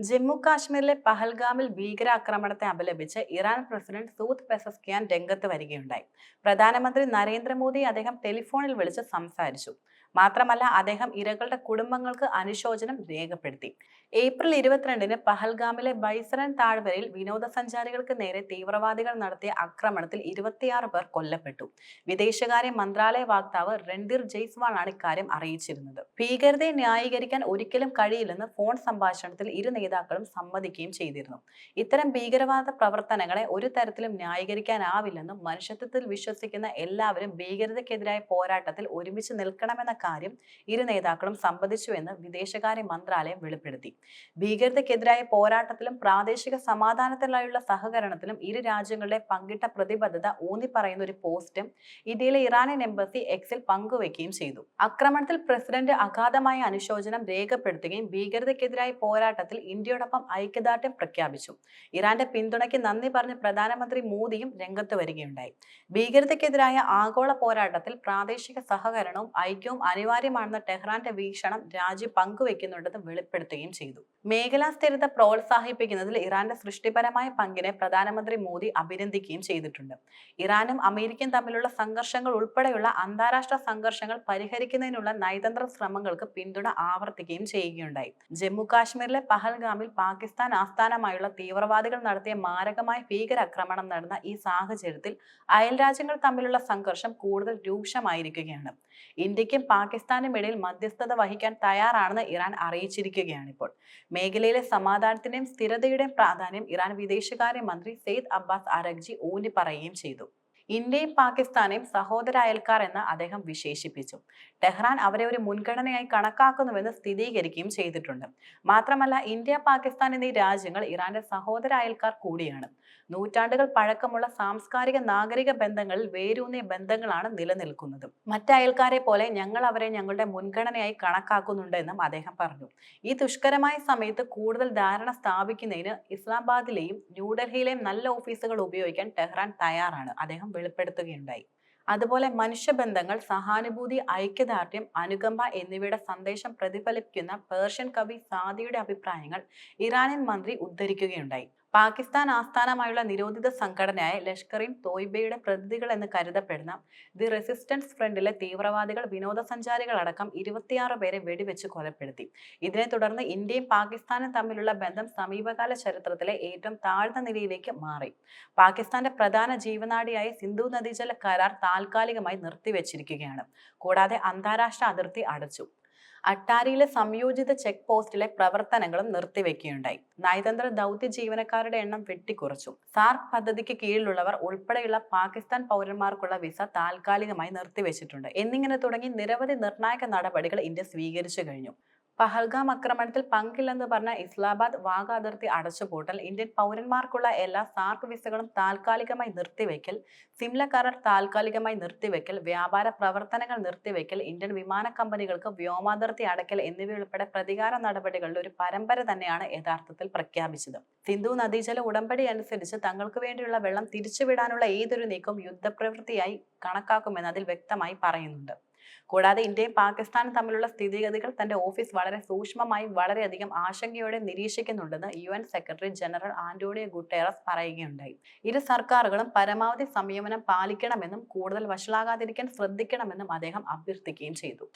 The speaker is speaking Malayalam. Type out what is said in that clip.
ജമ്മു കാശ്മീരിലെ പഹൽഗാമിൽ ഭീകരാക്രമണത്തെ അപലപിച്ച് ഇറാൻ പ്രസിഡന്റ് സൂദ് പെസസ്കിയാൻ രംഗത്ത് വരികയുണ്ടായി. പ്രധാനമന്ത്രി നരേന്ദ്രമോദി അദ്ദേഹം ടെലിഫോണിൽ വിളിച്ച് സംസാരിച്ചു. മാത്രമല്ല, അദ്ദേഹം ഇരകളുടെ കുടുംബങ്ങൾക്ക് അനുശോചനം രേഖപ്പെടുത്തി. ഏപ്രിൽ 22-ന് പഹൽഗാമിലെ ബൈസറൻ താഴ്വരയിൽ വിനോദസഞ്ചാരികൾക്ക് നേരെ തീവ്രവാദികൾ നടത്തിയ ആക്രമണത്തിൽ 26 പേർ കൊല്ലപ്പെട്ടു. വിദേശകാര്യ മന്ത്രാലയ വക്താവ് രൺധീർ ജയ്സ്വാൾ ആണ് ഇക്കാര്യം അറിയിച്ചിരുന്നത്. ഭീകരതയെ ന്യായീകരിക്കാൻ ഒരിക്കലും കഴിയില്ലെന്ന് ഫോൺ സംഭാഷണത്തിൽ ഇരു നേതാക്കളും സമ്മതിക്കുകയും ചെയ്തിരുന്നു. ഇത്തരം ഭീകരവാദ പ്രവർത്തനങ്ങളെ ഒരു തരത്തിലും ന്യായീകരിക്കാനാവില്ലെന്നും മനുഷ്യത്വത്തിൽ വിശ്വസിക്കുന്ന എല്ലാവരും ഭീകരതയ്ക്കെതിരായ പോരാട്ടത്തിൽ ഒരുമിച്ച് നിൽക്കണമെന്ന കാര്യം ഇരു നേതാക്കളും സമ്മതിച്ചുവെന്ന് വിദേശകാര്യ മന്ത്രാലയം വെളിപ്പെടുത്തി. ഭീകരതയ്ക്കെതിരായ പോരാട്ടത്തിലും പ്രാദേശിക സമാധാനത്തിനായുള്ള സഹകരണത്തിലും ഇരു രാജ്യങ്ങളുടെ പങ്കിട്ട പ്രതിബദ്ധത ഊന്നിപ്പറയുന്ന ഒരു പോസ്റ്റും ഇന്ത്യയിലെ ഇറാനിയൻ എംബസി എക്സിൽ പങ്കുവയ്ക്കുകയും ചെയ്തു. ആക്രമണത്തിൽ പ്രസിഡന്റ് അഗാധമായ അനുശോചനം രേഖപ്പെടുത്തുകയും ഭീകരതയ്ക്കെതിരായ പോരാട്ടത്തിൽ ഇന്ത്യയോടൊപ്പം ഐക്യദാർഢ്യം പ്രഖ്യാപിച്ചു. ഇറാന്റെ പിന്തുണയ്ക്ക് നന്ദി പറഞ്ഞ് പ്രധാനമന്ത്രി മോദിയും രംഗത്ത് വരികയുണ്ടായി. ഭീകരതയ്ക്കെതിരായ ആഗോള പോരാട്ടത്തിൽ പ്രാദേശിക സഹകരണവും ഐക്യവും അനിവാര്യമാണെന്ന ടെഹ്റാന്റെ വീക്ഷണം രാജ്യം പങ്കുവെക്കുന്നുണ്ടെന്ന് വെളിപ്പെടുത്തുകയും ചെയ്തു. മേഖലാ സ്ഥിരത പ്രോത്സാഹിപ്പിക്കുന്നതിൽ ഇറാന്റെ സൃഷ്ടിപരമായ പങ്കിനെ പ്രധാനമന്ത്രി മോദി അഭിനന്ദിക്കുകയും ചെയ്തിട്ടുണ്ട്. ഇറാനും അമേരിക്കയും തമ്മിലുള്ള സംഘർഷങ്ങൾ ഉൾപ്പെടെയുള്ള അന്താരാഷ്ട്ര സംഘർഷങ്ങൾ പരിഹരിക്കുന്നതിനുള്ള നയതന്ത്ര ശ്രമങ്ങൾക്ക് പിന്തുണ ആവർത്തിക്കുകയും ചെയ്യുകയുണ്ടായി. ജമ്മു കാശ്മീരിലെ പഹൽഗാമിൽ പാകിസ്ഥാൻ ആസ്ഥാനമായുള്ള തീവ്രവാദികൾ നടത്തിയ മാരകമായ ഭീകരാക്രമണം നടന്ന ഈ സാഹചര്യത്തിൽ അയൽ രാജ്യങ്ങൾ തമ്മിലുള്ള സംഘർഷം കൂടുതൽ രൂക്ഷമായിരിക്കുകയാണ്. ഇന്ത്യക്കും പാകിസ്ഥാനും ഇടയിൽ മധ്യസ്ഥത വഹിക്കാൻ തയ്യാറാണെന്ന് ഇറാൻ അറിയിച്ചിരിക്കുകയാണിപ്പോൾ. മേഖലയിലെ സമാധാനത്തിന്റെയും സ്ഥിരതയുടെയും പ്രാധാന്യം ഇറാൻ വിദേശകാര്യ മന്ത്രി സെയ്ദ് അബ്ബാസ് അരഗ്ചി ഊന്നി പറയുകയും ചെയ്തു. ഇന്ത്യയും പാകിസ്ഥാനെയും സഹോദര അയൽക്കാർ എന്ന് അദ്ദേഹം വിശേഷിപ്പിച്ചു. ടെഹ്റാൻ അവരെ ഒരു മുൻഗണനയായി കണക്കാക്കുന്നുവെന്ന് സ്ഥിരീകരിക്കുകയും ചെയ്തിട്ടുണ്ട്. മാത്രമല്ല, ഇന്ത്യ, പാകിസ്ഥാൻ എന്നീ രാജ്യങ്ങൾ ഇറാന്റെ സഹോദര അയൽക്കാർ കൂടിയാണ്. നൂറ്റാണ്ടുകൾ പഴക്കമുള്ള സാംസ്കാരിക നാഗരിക ബന്ധങ്ങളിൽ വേരൂന്നിയ ബന്ധങ്ങളാണ് നിലനിൽക്കുന്നത്. മറ്റ് അയൽക്കാരെ പോലെ ഞങ്ങൾ അവരെ ഞങ്ങളുടെ മുൻഗണനയായി കണക്കാക്കുന്നുണ്ട് എന്നും അദ്ദേഹം പറഞ്ഞു. ഈ ദുഷ്കരമായ സമയത്ത് കൂടുതൽ ധാരണ സ്ഥാപിക്കുന്നതിന് ഇസ്ലാമാബാദിലെയും ന്യൂഡൽഹിയിലെയും നല്ല ഓഫീസുകൾ ഉപയോഗിക്കാൻ ടെഹ്റാൻ തയ്യാറാണ് അദ്ദേഹം വെളിപ്പെടുത്തുകയുണ്ടായി. അതുപോലെ മനുഷ്യബന്ധങ്ങൾ, സഹാനുഭൂതി, ഐക്യദാർഢ്യം, അനുകമ്പ എന്നിവയുടെ സന്ദേശം പ്രതിഫലിപ്പിക്കുന്ന പേർഷ്യൻ കവി സാദിയുടെ അഭിപ്രായങ്ങൾ ഇറാനിയൻ മന്ത്രി ഉദ്ധരിക്കുകയുണ്ടായി. പാകിസ്ഥാൻ ആസ്ഥാനമായുള്ള നിരോധിത സംഘടനയായ ലഷ്കർ-ഇ-തോയ്ബയുടെ പ്രതിനിധികൾ എന്ന് കരുതപ്പെടുന്ന ദി റെസിസ്റ്റൻസ് ഫ്രണ്ടിലെ തീവ്രവാദികൾ വിനോദസഞ്ചാരികളടക്കം 26 പേരെ വെടിവെച്ച് കൊലപ്പെടുത്തി. ഇതിനെ തുടർന്ന് ഇന്ത്യയും പാകിസ്ഥാനും തമ്മിലുള്ള ബന്ധം സമീപകാല ചരിത്രത്തിലെ ഏറ്റവും താഴ്ന്ന നിലയിലേക്ക് മാറി. പാകിസ്ഥാന്റെ പ്രധാന ജീവനാഡിയായ സിന്ധു നദീജല കരാർ താൽക്കാലികമായി നിർത്തിവെച്ചിരിക്കുകയാണ്. കൂടാതെ അന്താരാഷ്ട്ര അതിർത്തി അടച്ചു. അട്ടാരിയിലെ സംയോജിത ചെക്ക് പോസ്റ്റിലെ പ്രവർത്തനങ്ങളും നിർത്തിവെക്കുകയുണ്ടായി. നയതന്ത്ര ദൗത്യ ജീവനക്കാരുടെ എണ്ണം വെട്ടിക്കുറച്ചു. സാർക്ക് പദ്ധതിക്ക് കീഴിലുള്ളവർ ഉൾപ്പെടെയുള്ള പാകിസ്ഥാൻ പൗരന്മാർക്കുള്ള വിസ താൽക്കാലികമായി നിർത്തിവെച്ചിട്ടുണ്ട്. എന്നിങ്ങനെ തുടങ്ങി നിരവധി നിർണായക നടപടികൾ ഇന്ത്യ സ്വീകരിച്ചു കഴിഞ്ഞു. പഹൽഗാം ആക്രമണത്തിൽ പങ്കില്ലെന്ന് പറഞ്ഞ ഇസ്ലാമാബാദ് വാഗ അതിർത്തി അടച്ചുപൂട്ടൽ, ഇന്ത്യൻ പൗരന്മാർക്കുള്ള എല്ലാ സാർക്ക് വിസകളും താൽക്കാലികമായി നിർത്തിവെക്കൽ, സിംല കരാർ താൽക്കാലികമായി നിർത്തിവെക്കൽ, വ്യാപാര പ്രവർത്തനങ്ങൾ നിർത്തിവെക്കൽ, ഇന്ത്യൻ വിമാന കമ്പനികൾക്ക് വ്യോമാതിർത്തി അടയ്ക്കൽ എന്നിവയുൾപ്പെടെ പ്രതികാര നടപടികളുടെ ഒരു പരമ്പര തന്നെയാണ് യഥാർത്ഥത്തിൽ പ്രഖ്യാപിച്ചത്. സിന്ധു നദീജല ഉടമ്പടി അനുസരിച്ച് തങ്ങൾക്ക് വേണ്ടിയുള്ള വെള്ളം തിരിച്ചുവിടാനുള്ള ഏതൊരു നീക്കവും യുദ്ധപ്രവൃത്തിയായി കണക്കാക്കുമെന്ന് അതിൽ വ്യക്തമായി പറയുന്നുണ്ട്. കൂടാതെ ഇന്ത്യയും പാകിസ്ഥാനും തമ്മിലുള്ള സ്ഥിതിഗതികൾ തന്റെ ഓഫീസ് വളരെ സൂക്ഷ്മമായും വളരെയധികം ആശങ്കയോടെ നിരീക്ഷിക്കുന്നുണ്ടെന്ന് UN secretary general Antonio Guterres പറയുകയുണ്ടായി. ഇരു സർക്കാരുകളും പരമാവധി സംയമനം പാലിക്കണമെന്നും കൂടുതൽ വഷളാകാതിരിക്കാൻ ശ്രദ്ധിക്കണമെന്നും അദ്ദേഹം അഭ്യർത്ഥിക്കുകയും ചെയ്തു.